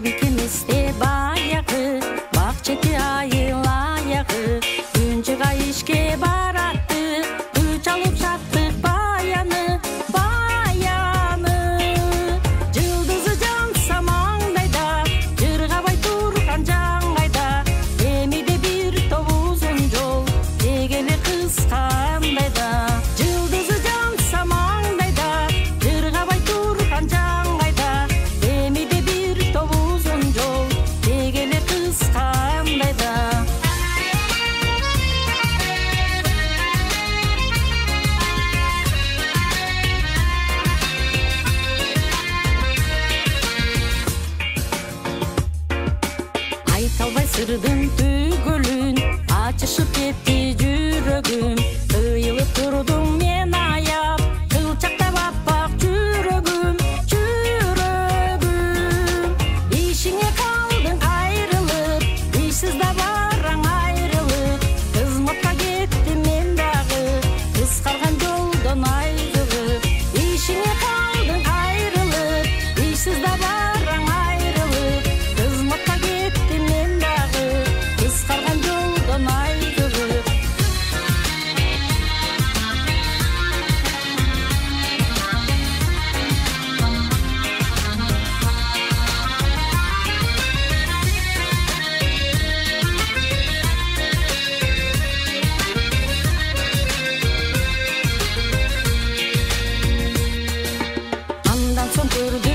бикинисте баягы, бак чети айылаягы, күнчүга ишке баратты, күч алып жаттык баяны, баяны. Жылдызы жанса маңдайда, жыргабай турган жаңгайда, эмиде бир топ узун жол, дегеле кыскандай да. Жылдызы жанса маңдайда, жыргабай турган жаңгайда, эмиде бир топ узун жол, дегеле кыскандай да. Айталбай сырдын түгөлүн, ачышып кетти жүрөгүм, ыйылып турдум мен аяп, кылчактап аппак жүрөгүм, жүрөгүм. Ишиңе калдың айрылып, ишсиз да бараң айрылып, кызматка кеттим мен дагы, кыскарган жолдон айрылып. Ишиңе калдың айрылып, ишсиз да бараң айрылып, кызматка кеттим мен дагы, кыскарган жолдон айрылып. Андан соң көрдүм